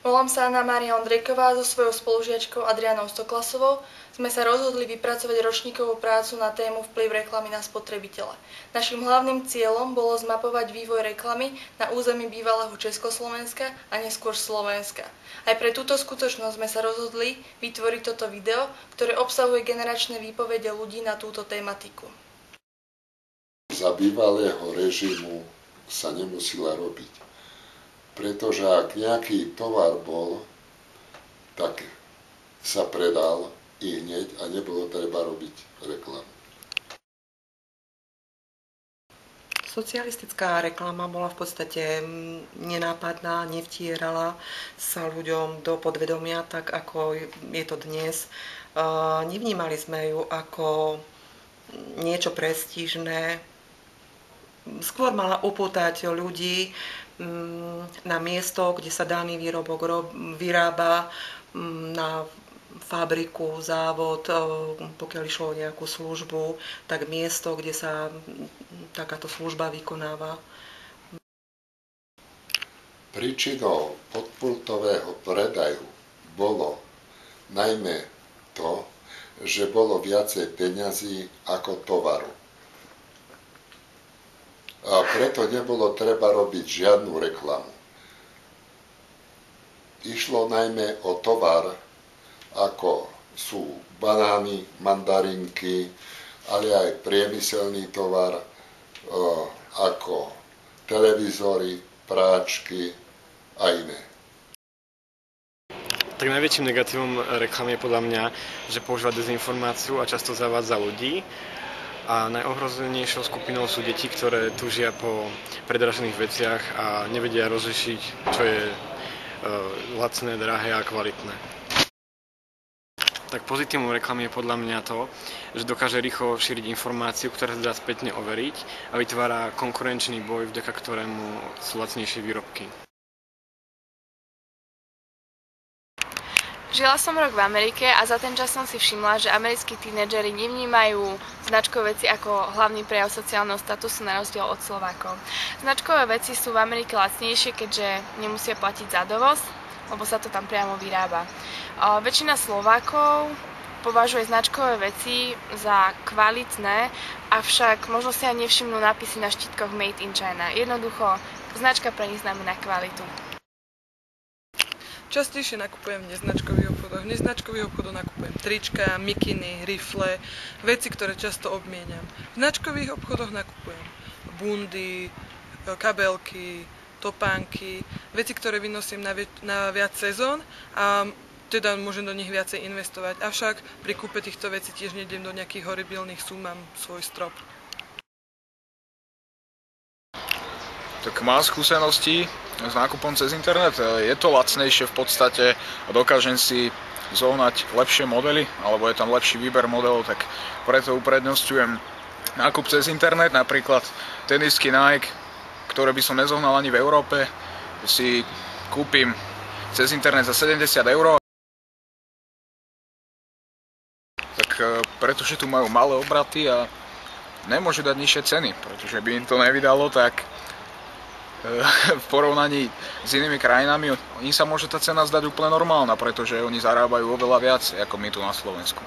Volám sa Anna Mária Ondrejková so svojou spolužiačkou Adrianou Stoklasovou. Sme sa rozhodli vypracovať ročníkovú prácu na tému vplyv reklamy na spotrebiteľa. Naším hlavným cieľom bolo zmapovať vývoj reklamy na území bývalého Československa a neskôr Slovenska. Aj pre túto skutočnosť sme sa rozhodli vytvoriť toto video, ktoré obsahuje generačné výpovede ľudí na túto tematiku. Za bývalého režimu sa nemusela robiť. Pretože ak nejaký tovar bol, tak sa predal i hneď a nebolo treba robiť reklamu. Socialistická reklama bola v podstate nenápadná, nevtierala sa ľuďom do podvedomia tak, ako je to dnes. Nevnímali sme ju ako niečo prestížne. Skôr mala upútať ľudí na miesto, kde sa daný výrobok vyrába, na fabriku, závod, pokiaľ išlo o nejakú službu, tak miesto, kde sa takáto služba vykonáva. Príčinou podpultového predaju bolo najmä to, že bolo viacej peňazí ako tovaru. A preto nebolo treba robiť žiadnu reklamu. Išlo najmä o tovar, ako sú banány, mandarinky, ale aj priemyselný tovar, ako televízory, práčky a iné. Tak najväčším negatívom reklamy je podľa mňa, že používa dezinformáciu a často zavádza ľudí. A najohrozenejšou skupinou sú deti, ktoré túžia po predražených veciach a nevedia rozlišiť, čo je lacné, drahé a kvalitné. Tak pozitívnou reklamy je podľa mňa to, že dokáže rýchlo šíriť informáciu, ktorá sa dá spätne overiť a vytvára konkurenčný boj, vďaka ktorému sú lacnejšie výrobky. Žila som rok v Amerike a za ten čas som si všimla, že americkí tínedžeri nevnímajú značkové veci ako hlavný prejav sociálneho statusu na rozdiel od Slovákov. Značkové veci sú v Amerike lacnejšie, keďže nemusia platiť za dovoz, lebo sa to tam priamo vyrába. Väčšina Slovákov považuje značkové veci za kvalitné, avšak možno si aj nevšimnú nápisy na štítkoch Made in China. Jednoducho, značka pre nich znamená kvalitu. Častejšie nakupujem v neznačkových obchodoch. V neznačkových obchodoch nakupujem trička, mikiny, rifle, veci, ktoré často obmieniam. V značkových obchodoch nakupujem bundy, kabelky, topánky, veci, ktoré vynosím na viac sezón a teda môžem do nich viacej investovať. Avšak pri kúpe týchto vecí tiež nejdem do nejakých horibilných súm, mám svoj strop. Tak mám skúsenosti s nákupom cez internet. Je to lacnejšie v podstate a dokážem si zohnať lepšie modely, alebo je tam lepší výber modelov, tak preto uprednostňujem nákup cez internet, napríklad tenisky Nike, ktoré by som nezohnal ani v Európe, si kúpim cez internet za 70 €. Tak pretože tu majú malé obraty a nemôžu dať nižšie ceny, pretože by im to nevydalo, tak v porovnaní s inými krajinami im sa môže tá cena zdať úplne normálna, pretože oni zarábajú oveľa viac ako my tu na Slovensku.